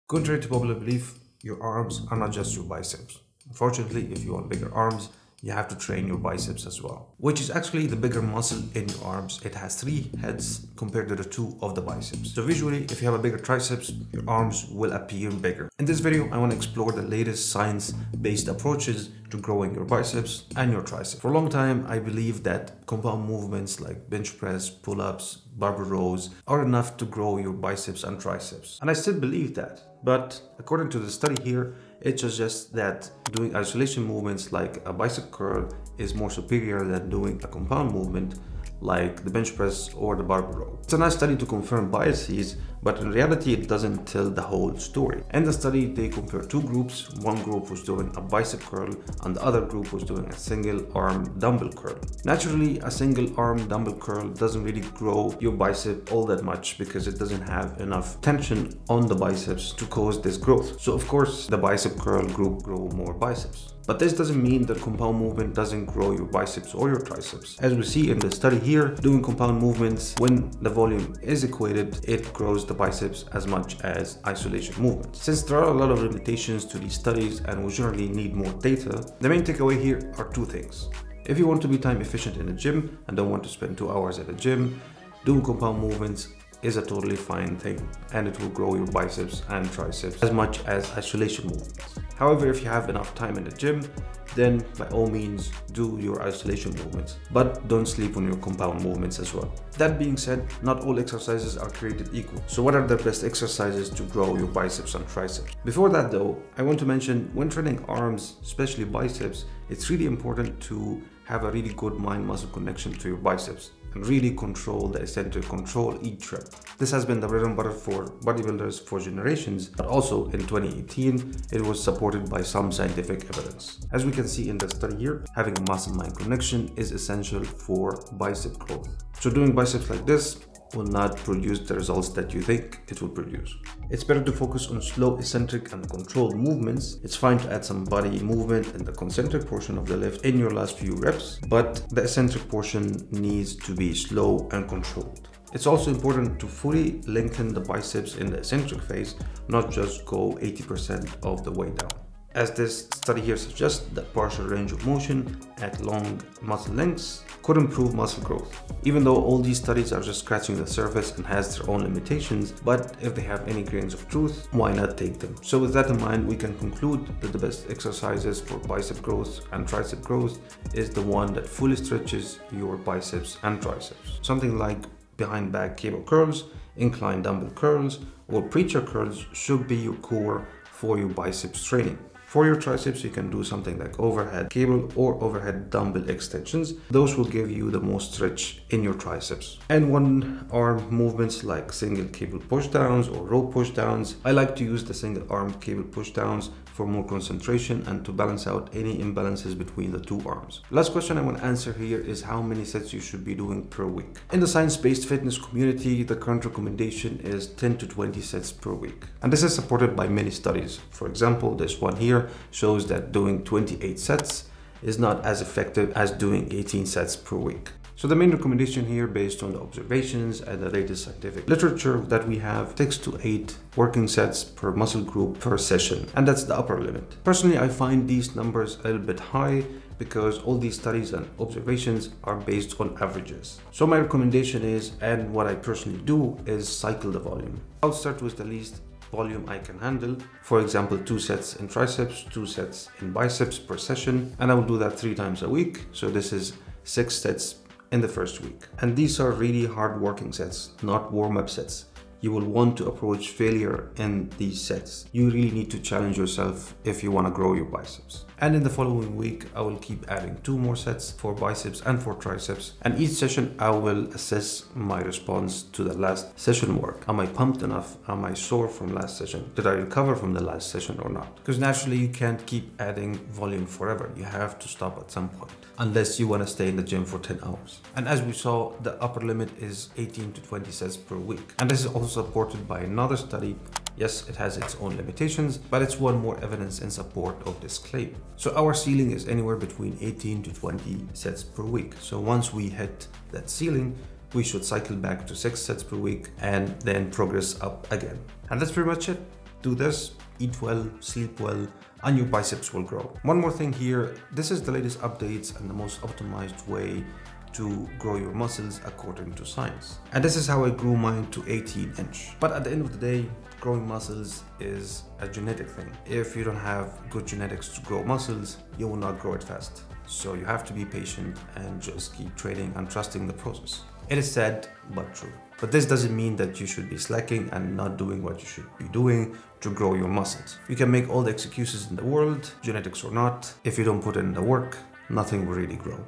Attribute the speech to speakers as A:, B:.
A: Contrary to popular belief, your arms are not just your biceps. Unfortunately, if you want bigger arms, you have to train your biceps as well, which is actually the bigger muscle in your arms. It has 3 heads compared to the 2 of the biceps. So visually, if you have a bigger triceps, your arms will appear bigger. In this video, I want to explore the latest science-based approaches to growing your biceps and your triceps. For a long time, I believed that compound movements like bench press, pull-ups, barbell rows are enough to grow your biceps and triceps. And I still believe that. But according to the study here, it suggests that doing isolation movements like a bicep curl is more superior than doing a compound movement like the bench press or the barbell row. It's a nice study to confirm biases, but in reality it doesn't tell the whole story. In the study, they compared 2 groups. One group was doing a bicep curl and the other group was doing a single arm dumbbell curl. Naturally, a single arm dumbbell curl doesn't really grow your bicep all that much because it doesn't have enough tension on the biceps to cause this growth. So of course, the bicep curl group grow more biceps. But this doesn't mean that compound movement doesn't grow your biceps or your triceps. As we see in the study here, doing compound movements, when the volume is equated, it grows the biceps as much as isolation movements. Since there are a lot of limitations to these studies and we generally need more data, the main takeaway here are 2 things. If you want to be time efficient in the gym and don't want to spend 2 hours at the gym, doing compound movements is a totally fine thing, and it will grow your biceps and triceps as much as isolation movements. However, if you have enough time in the gym, then by all means do your isolation movements, but don't sleep on your compound movements as well. That being said, not all exercises are created equal. So what are the best exercises to grow your biceps and triceps? Before that though, I want to mention when training arms, especially biceps, it's really important to have a really good mind-muscle connection to your biceps and really control the eccentric, control each rep. This has been the bread and butter for bodybuilders for generations, but also in 2018, it was supported by some scientific evidence. As we can see in the study here, having a muscle-mind connection is essential for bicep growth. So doing biceps like this will not produce the results that you think it will produce. It's better to focus on slow, eccentric and controlled movements. It's fine to add some body movement in the concentric portion of the lift in your last few reps, but the eccentric portion needs to be slow and controlled. It's also important to fully lengthen the biceps in the eccentric phase, not just go 80% of the way down. As this study here suggests, that partial range of motion at long muscle lengths could improve muscle growth. Even though all these studies are just scratching the surface and has their own limitations, but if they have any grains of truth, why not take them? So with that in mind, we can conclude that the best exercises for bicep growth and tricep growth is the one that fully stretches your biceps and triceps. Something like behind back cable curls, incline dumbbell curls, or preacher curls should be your core for your biceps training. For your triceps, you can do something like overhead cable or overhead dumbbell extensions. Those will give you the most stretch in your triceps. And one arm movements like single cable pushdowns or rope pushdowns. I like to use the single arm cable pushdowns for more concentration and to balance out any imbalances between the 2 arms. Last question I want to answer here is how many sets you should be doing per week. In the science-based fitness community, the current recommendation is 10 to 20 sets per week. And this is supported by many studies. For example, this one here shows that doing 28 sets is not as effective as doing 18 sets per week. So the main recommendation here, based on the observations and the latest scientific literature that we have, 6 to 8 working sets per muscle group per session, and that's the upper limit. Personally, I find these numbers a little bit high because all these studies and observations are based on averages. So my recommendation is, and what I personally do, is cycle the volume. I'll start with the least volume I can handle. For example, 2 sets in triceps, 2 sets in biceps per session, and I will do that 3 times a week. So this is 6 sets in the first week. And these are really hard working sets, not warm-up sets. You will want to approach failure in these sets. You really need to challenge yourself if you want to grow your biceps. And in the following week, I will keep adding 2 more sets for biceps and for triceps. And each session, I will assess my response to the last session work. Am I pumped enough? Am I sore from last session? Did I recover from the last session or not? Because naturally, you can't keep adding volume forever. You have to stop at some point, unless you want to stay in the gym for 10 hours. And as we saw, the upper limit is 18 to 20 sets per week. And this is also supported by another study. Yes, it has its own limitations, but it's one more evidence in support of this claim. So our ceiling is anywhere between 18 to 20 sets per week. So once we hit that ceiling, we should cycle back to 6 sets per week and then progress up again. And that's pretty much it. Do this, eat well, sleep well, and your biceps will grow. One more thing here, this is the latest updates and the most optimized way to grow your muscles according to science. And this is how I grew mine to 18-inch. But at the end of the day, growing muscles is a genetic thing. If you don't have good genetics to grow muscles, you will not grow it fast. So you have to be patient and just keep training and trusting the process. It is sad, but true. But this doesn't mean that you should be slacking and not doing what you should be doing to grow your muscles. You can make all the excuses in the world, genetics or not. If you don't put in the work, nothing will really grow.